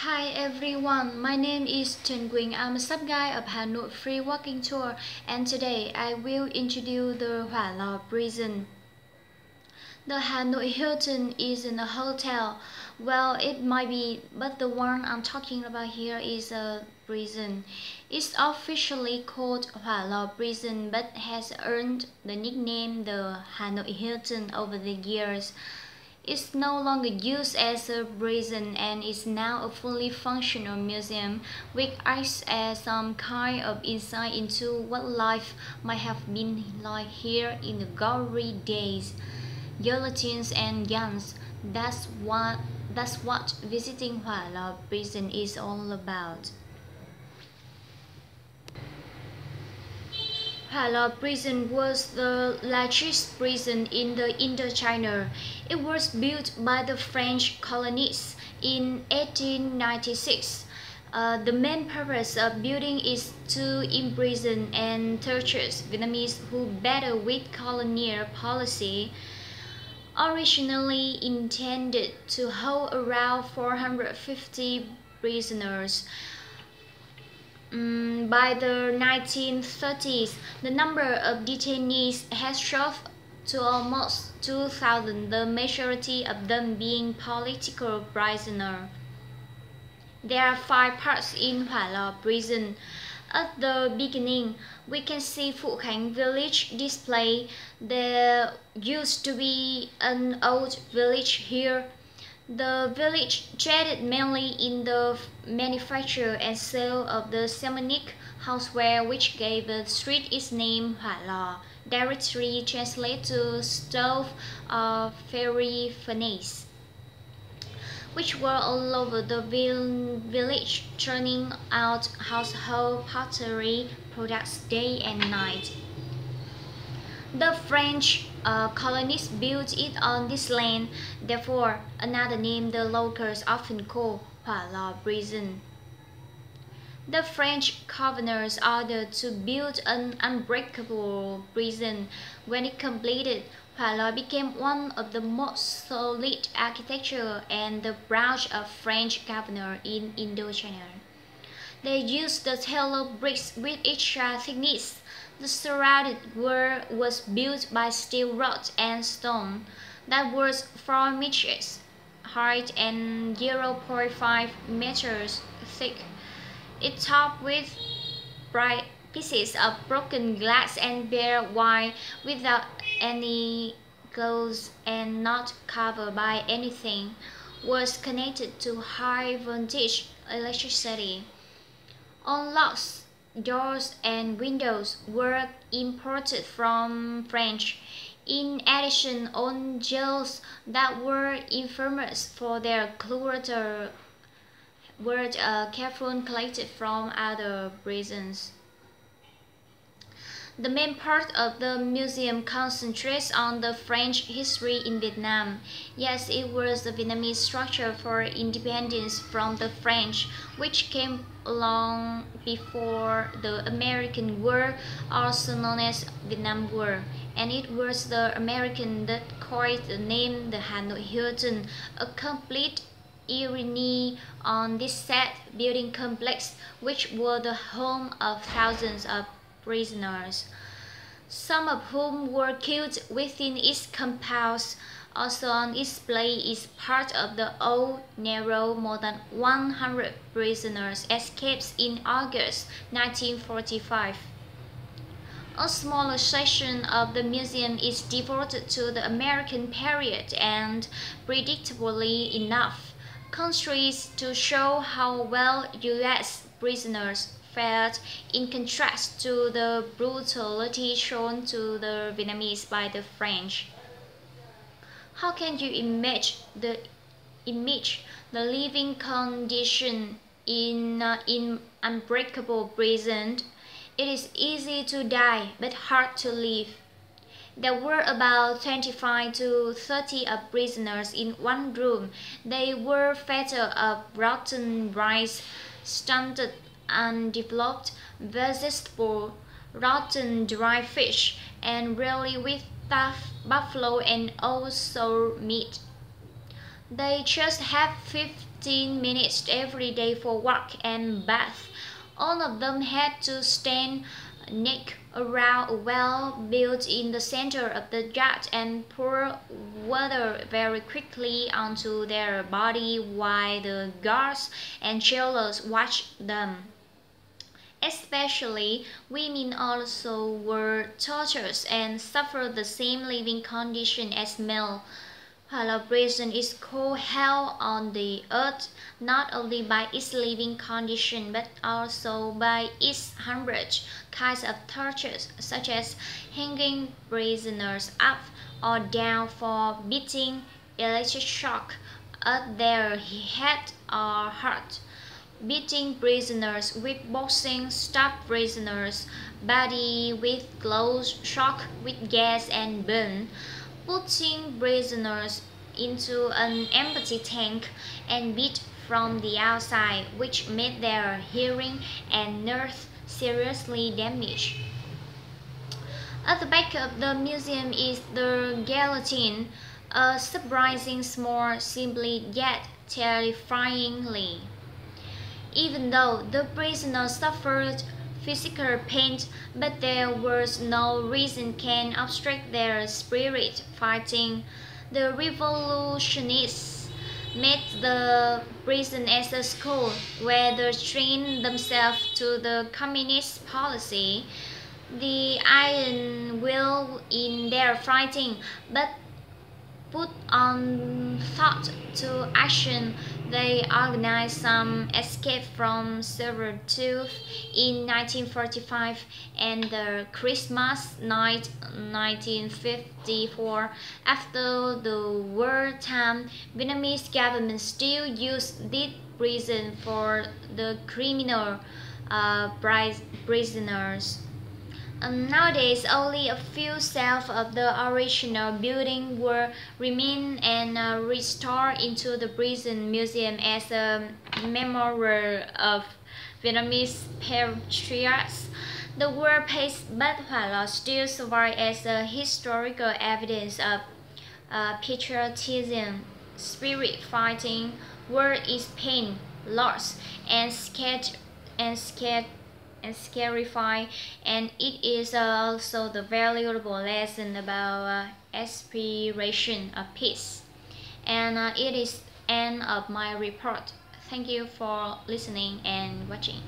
Hi everyone, my name is Trần Quỳnh. I'm a sub guide of Hanoi Free Walking Tour, and today I will introduce the Hỏa Lò Prison. The Hanoi Hilton isn't a hotel. Well, it might be, but the one I'm talking about here is a prison. It's officially called Hỏa Lò Prison, but has earned the nickname the Hanoi Hilton over the years. It's no longer used as a prison and is now a fully functional museum, which acts as some kind of insight into what life might have been like here in the glory days. Guillotines and guns, that's what visiting Hỏa Lò Prison is all about. Hỏa Lò Prison was the largest prison in the Indochina. It was built by the French colonists in 1896. The main purpose of building is to imprison and torture Vietnamese who battled with colonial policy. Originally intended to hold around 450 prisoners. By the 1930s, the number of detainees has shrunk to almost 2,000, the majority of them being political prisoners. There are 5 parts in Hỏa Lò Prison. At the beginning, we can see Phu Khánh village display. There used to be an old village here. The village traded mainly in the manufacture and sale of the ceramic houseware, which gave the street its name Hỏa Lò, directly translated to stove or fiery furnace, which were all over the village, turning out household pottery products day and night. The French colonists built it on this land, therefore another name the locals often call Hỏa Lò Prison. The French governors ordered to build an unbreakable prison. When it completed, Hỏa Lò became one of the most solid architecture and the branch of French governor in Indochina. They used the yellow bricks with extra thickness. The surrounded wall was built by steel rods and stone that was 4 meters high and 0.5 meters thick. It topped with bright pieces of broken glass and bare wire without any glass and not covered by anything, was connected to high voltage electricity. All locks, doors and windows were imported from France. In addition, all jails that were infamous for their cruelty were carefully collected from other prisons. The main part of the museum concentrates on the French history in Vietnam. Yes, it was the Vietnamese struggle for independence from the French, which came along before the American War, also known as Vietnam War, and it was the American that coined the name the Hanoi Hilton, a complete irony on this sad building complex, which was the home of thousands of prisoners, some of whom were killed within its compounds. Also on display is part of the old narrow. More than 100 prisoners escaped in August 1945. A smaller section of the museum is devoted to the American period and, predictably enough, constrains to show how well U.S. prisoners fared in contrast to the brutality shown to the Vietnamese by the French. How can you image the living condition in unbreakable prison? It is easy to die, but hard to live. There were about 25 to 30 of prisoners in one room. They were fed of rotten rice, stunted undeveloped vegetables, rotten dry fish, and rarely with tough buffalo and also meat. They just have 15 minutes every day for work and bath. All of them had to stand naked around a well built in the center of the yard and pour water very quickly onto their body while the guards and jailers watched them. Especially women also were tortured and suffered the same living condition as male. While prison is called hell on the earth, not only by its living condition but also by its hundreds kinds of tortures, such as hanging prisoners up or down for beating, electric shock at their head or heart, beating prisoners, whip-boxing, stop prisoners' body with gloves, shock with gas and burn, putting prisoners into an empty tank and beat from the outside, which made their hearing and nerves seriously damaged. At the back of the museum is the guillotine, a surprising small, simply yet terrifyingly. Even though the prisoners suffered physical pain, but there was no reason can obstruct their spirit fighting. The revolutionists made the prison as a school where they trained themselves to the communist policy. The iron will in their fighting, but put on thought to action, they organized some escape from servitude in 1945 and the Christmas night 1954. After the wartime, Vietnamese government still used this prison for the criminal prisoners. Nowadays, only a few cells of the original building were remain and restored into the prison museum as a memorial of Vietnamese patriots. The war pace but while still survive as a historical evidence of patriotism, spirit fighting, war is pain, loss, and scarified, and it is also the valuable lesson about aspiration of peace. And it is end of my report. Thank you for listening and watching.